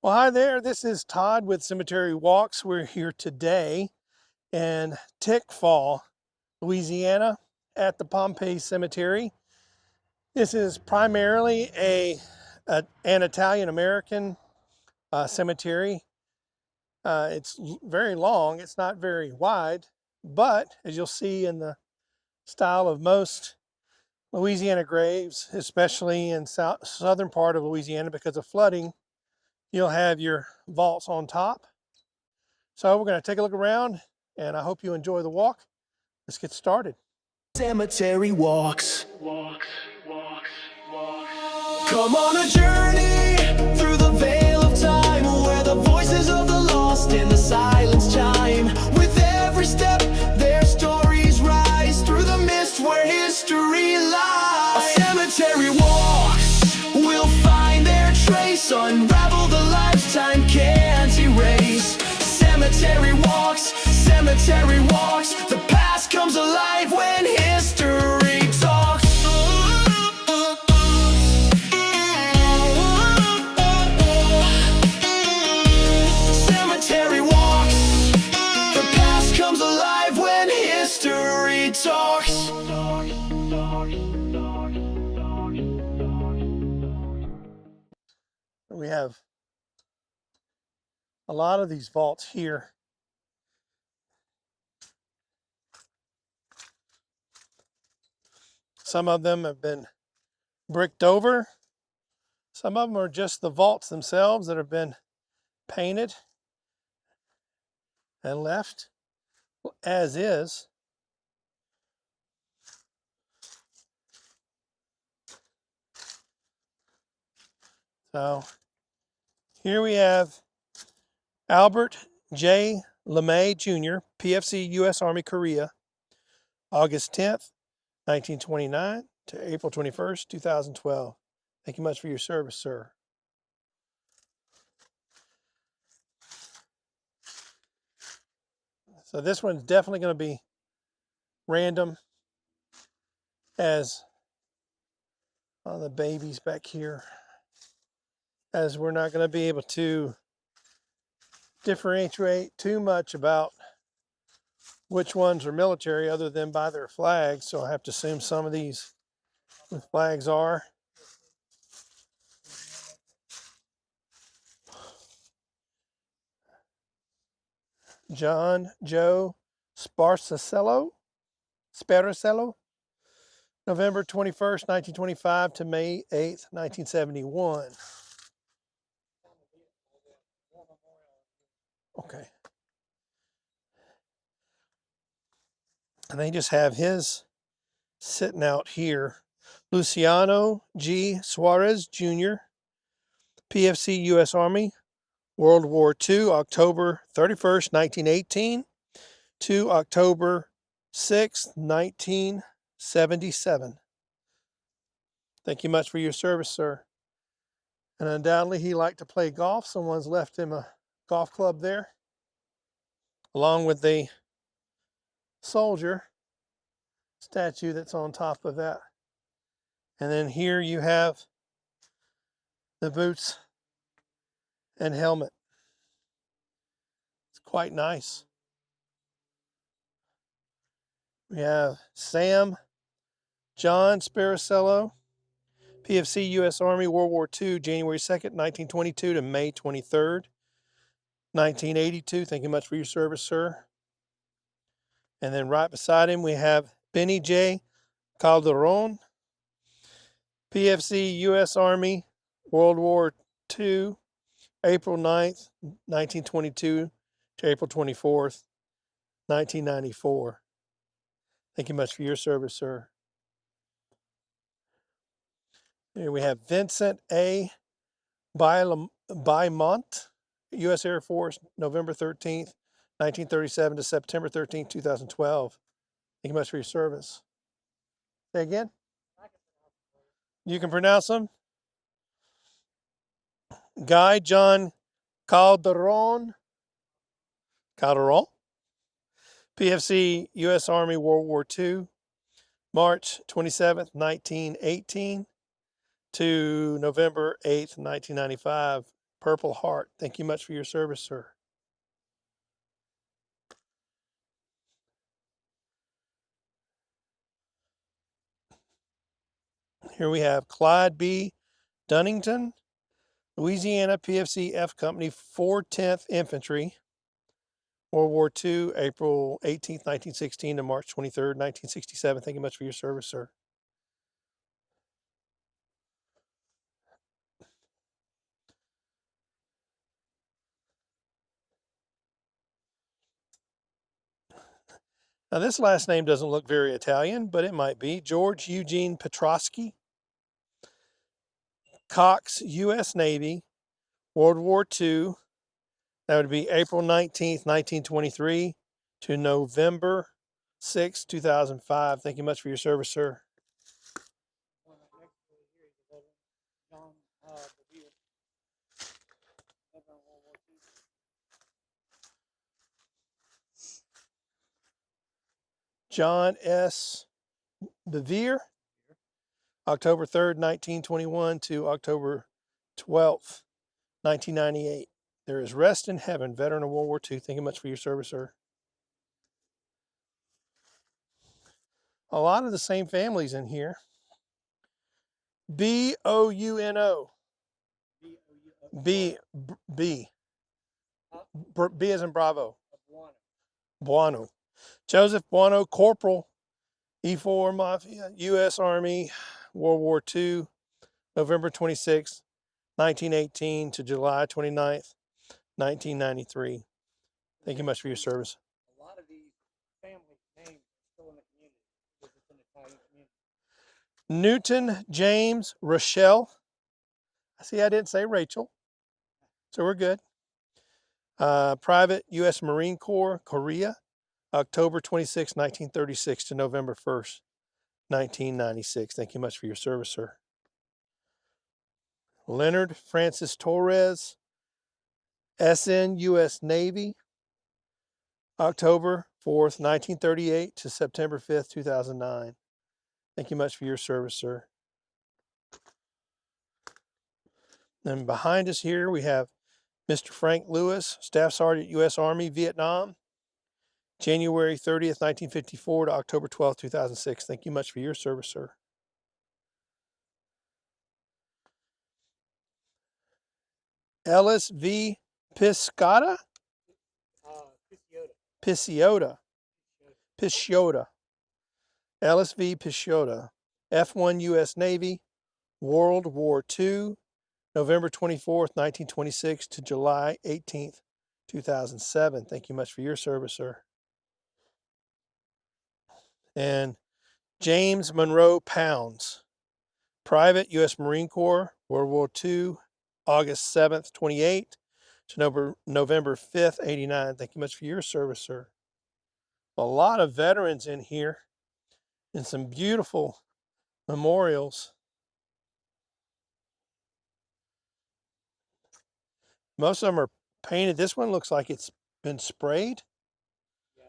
Well, hi there. This is Todd with Cemetery Walks. We're here today in Pickfaw, Louisiana, at the Pompeii Cemetery. This is primarily an Italian-American cemetery. It's very long. It's not very wide, but as you'll see in the style of most Louisiana graves, especially in southern part of Louisiana because of flooding, you'll have your vaults on top. So we're going to take a look around, and I hope you enjoy the walk. Let's get started. Cemetery walks. Come on a journey through the veil of time, where the voices of the lost in the silence chime. With every step, their stories rise through the mist where history lies. A cemetery walks will find their trace, unravel the lifetime can't erase. Cemetery walks, the past comes alive when history talks. Cemetery walks, the past comes alive when history talks. We have a lot of these vaults here. Some of them have been bricked over. Some of them are just the vaults themselves that have been painted and left as is. So here we have Albert J. LeMay Jr., PFC, U.S. Army, Korea, August 10th, 1929 to April 21st, 2012. Thank you much for your service, sir. So this one's definitely going to be random, as on the babies back here, as we're not going to be able to differentiate too much about which ones are military other than by their flags. So I have to assume some of these with flags are. John Joe Sparsacello, November 21st, 1925 to May 8th, 1971. Okay. And they just have his sitting out here. Luciano G. Suarez Jr., PFC, U.S. Army, World War II, October 31st, 1918 to October 6th, 1977. Thank you much for your service, sir. And undoubtedly, he liked to play golf. Someone's left him a golf club there, along with the soldier statue that's on top of that. And then here you have the boots and helmet. It's quite nice. We have Sam John Sparacello, PFC, U.S. Army, World War II, January 2nd, 1922 to May 23rd, 1982. Thank you much for your service, sir. And then right beside him, we have Benny J. Calderon, PFC, U.S. Army, World War II, April 9th, 1922 to April 24th, 1994. Thank you much for your service, sir. Here we have Vincent A. Beaumont, U.S. Air Force, November 13th, 1937 to September 13th, 2012. Thank you much for your service. Say again? You can pronounce them? Guy John Calderon, PFC, U.S. Army, World War II, March 27th, 1918 to November 8th, 1995. Purple Heart. Thank you much for your service, sir. Here we have Clyde B. Dunnington, Louisiana PFC F Company, 410th Infantry, World War II, April 18th, 1916 to March 23rd, 1967. Thank you much for your service, sir. Now, this last name doesn't look very Italian, but it might be. George Eugene Petrosky, Cox, U.S. Navy, World War II. That would be April 19th, 1923 to November 6th, 2005. Thank you much for your service, sir. John S. Bevere, October 3rd, 1921 to October 12th, 1998. There is rest in heaven, veteran of World War II. Thank you much for your service, sir. A lot of the same families in here. B-O-U-N-O. B, B. B as in Bravo. Buono. Joseph Buono, Corporal, E4 Mafia, U.S. Army, World War II, November 26, 1918 to July 29th, 1993. Thank you much for your service. A lot of these family names are still in the community because it's an Italian community. Newton James Rochelle. See, I didn't say Rachel, so we're good. Private U.S. Marine Corps, Korea, October 26, 1936 to November 1st, 1996. Thank you much for your service, sir. Leonard Francis Torres, SN U.S. Navy, October 4th, 1938 to September 5th, 2009. Thank you much for your service, sir. And behind us here, we have Mr. Frank Lewis, Staff Sergeant, U.S. Army, Vietnam, January 30th, 1954 to October 12th, 2006. Thank you much for your service, sir. Ellis V. Piscata? Pisiota. Pisciota. Ellis V. Pisciota. F1 U.S. Navy, World War II, November 24th, 1926 to July 18th, 2007. Thank you much for your service, sir. And James Monroe Pounds, Private U.S. Marine Corps, World War II, August 7th, 28 to November 5th, 89. Thank you much for your service, sir. A lot of veterans in here and some beautiful memorials. Most of them are painted. This one looks like it's been sprayed. Yeah.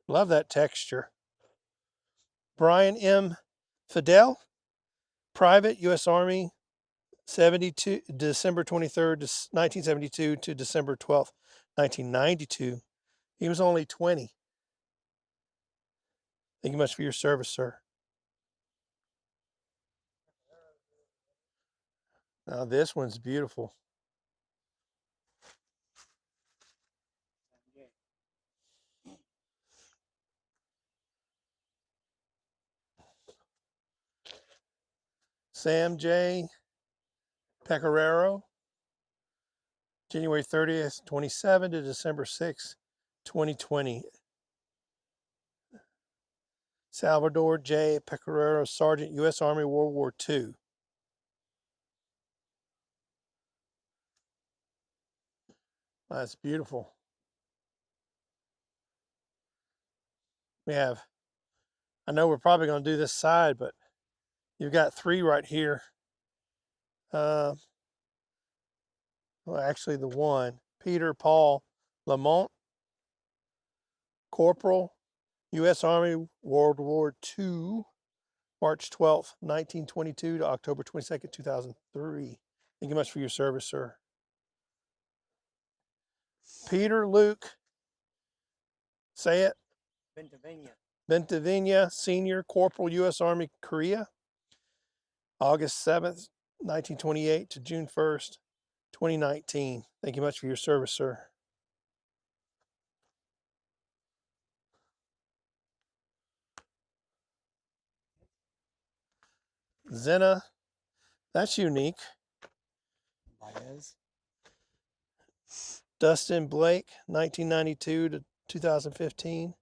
Love that texture. Brian M. Fidel, Private U.S. Army, 72, December 23rd, 1972 to December 12th, 1992. He was only 20. Thank you much for your service, sir. Now this one's beautiful. Sam J. Pecoraro, January 30th, 27 to December 6th, 2020. Salvador J. Pecoraro, Sergeant, U.S. Army, World War II. That's beautiful. We have, I know we're probably going to do this side, but you've got three right here. Well, actually the one, Peter Paul Lamont, Corporal, U.S. Army, World War II, March 12th, 1922 to October 22nd, 2003. Thank you much for your service, sir. Peter Luke, say it. Bentavenia, Senior Corporal, U.S. Army, Korea, August 7th, 1928 to June 1st, 2019. Thank you much for your service, sir. Zena, that's unique. Baez. Dustin Blake, 1992 to 2015.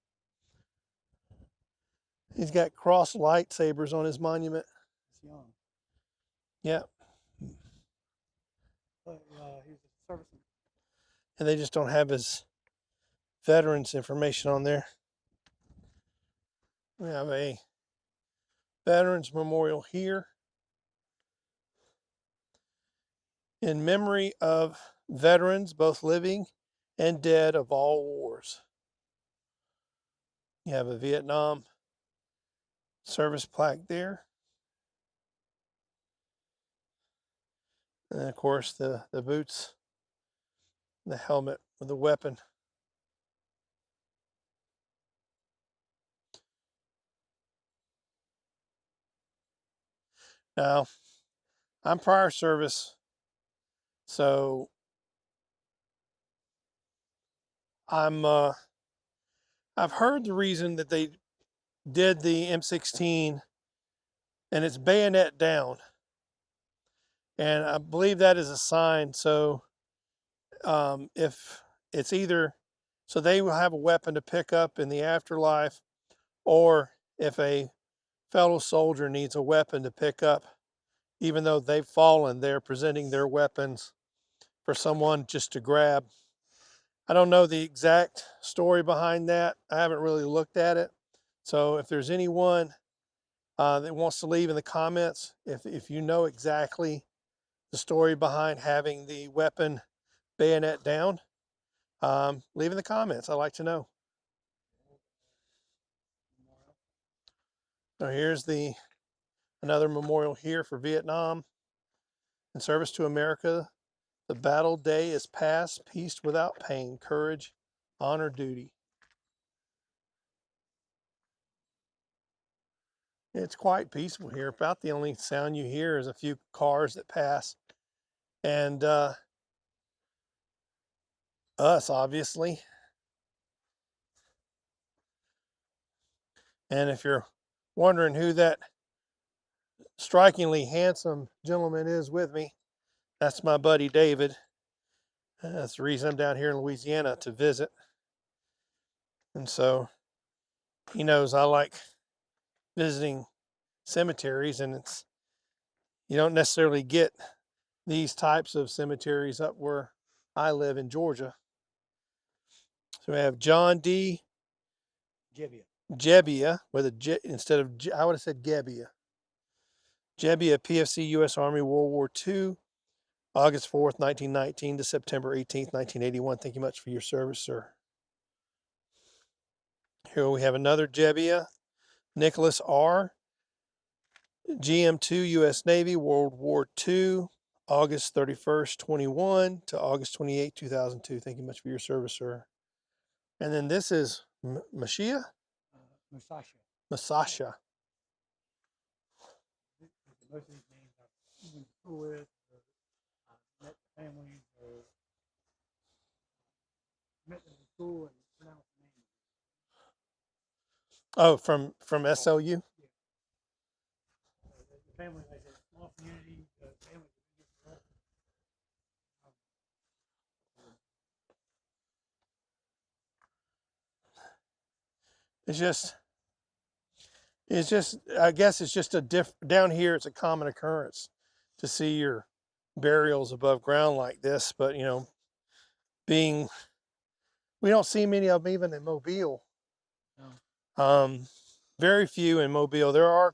He's got cross lightsabers on his monument. He's young. Yeah. But he's a serviceman. And they just don't have his veterans information on there. We have a Veterans Memorial here in memory of veterans, both living and dead, of all wars. You have a Vietnam service plaque there. And of course the boots, the helmet with the weapon. Now, I'm prior service, so I've heard the reason that they did the M16 and it's bayonet down. And I believe that is a sign. So if it's either, so they will have a weapon to pick up in the afterlife, or if a fellow soldier needs a weapon to pick up, even though they've fallen, they're presenting their weapons for someone just to grab. I don't know the exact story behind that. I haven't really looked at it. So if there's anyone that wants to leave in the comments, if you know exactly the story behind having the weapon bayonet down, leave in the comments. I'd like to know. So here's another memorial here for Vietnam. In service to America, the battle day is past, peace without pain, courage, honor, duty. It's quite peaceful here. About the only sound you hear is a few cars that pass. And us, obviously. And if you're wondering who that strikingly handsome gentleman is with me, that's my buddy David. That's the reason I'm down here in Louisiana to visit. And so he knows I like visiting cemeteries, and you don't necessarily get these types of cemeteries up where I live in Georgia. So we have John D. Jebbia with a J instead of I would have said Gebbia. Jebbia, PFC, U.S. Army, World War II, August 4th, 1919 to September 18th, 1981. Thank you much for your service, sir. Here we have another Jebbia, Nicholas R., GM2, U.S. Navy, World War II, August 31st, 21 to August 28, 2002. Thank you much for your service, sir. And then this is Masashia? Masasha. Most of these names I've been to school with, or met the families, or met them in school and pronounced the names. Oh, from SLU? Yeah. The family, like a small community, the family. It's just, I guess it's just down here, it's a common occurrence to see your burials above ground like this, but we don't see many of them even in Mobile. No. Very few in Mobile. There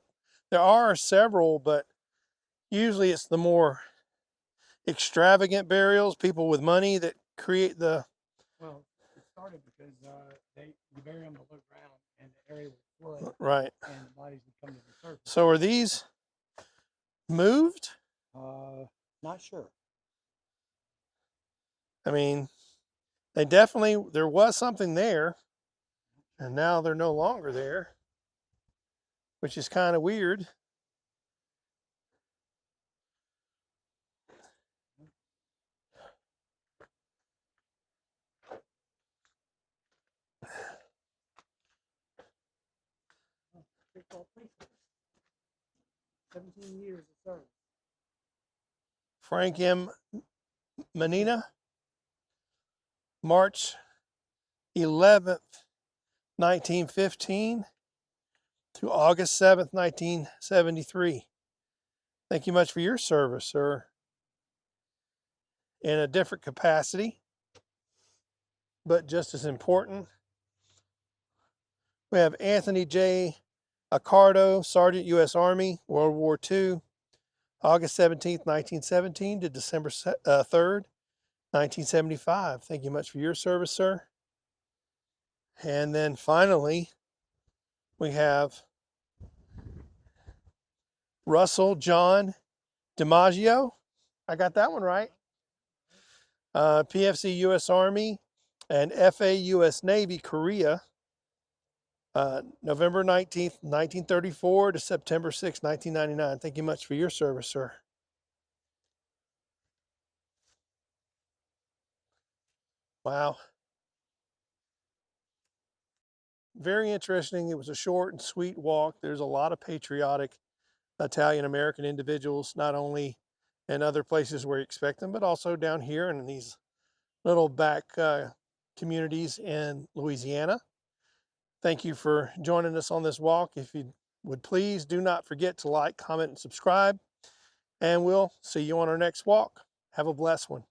are several, but usually it's the more extravagant burials, people with money that create the. Well, it started because you bury them below ground and the area would flood. Right. And the bodies would come to the surface. So are these moved? Not sure. I mean, there was something there, and now they're no longer there, which is kind of weird. Pickfaw Police Force. 17 years of service. Frank M. Menina, March 11th, 1915 to August 7th, 1973. Thank you much for your service, sir. In a different capacity, but just as important, we have Anthony J. Accardo, Sergeant, U.S. Army, World War II, August 17th, 1917 to December 3rd, 1975. Thank you much for your service, sir. And then finally, we have Russell John DiMaggio. I got that one right. PFC U.S. Army and FA U.S. Navy, Korea, November 19th, 1934 to September 6th, 1999. Thank you much for your service, sir. Wow. Very interesting. It was a short and sweet walk. There's a lot of patriotic Italian American individuals, not only in other places where you expect them, but also down here in these little back communities in Louisiana. Thank you for joining us on this walk. If you would please do not forget to like, comment, and subscribe, and we'll see you on our next walk. Have a blessed one.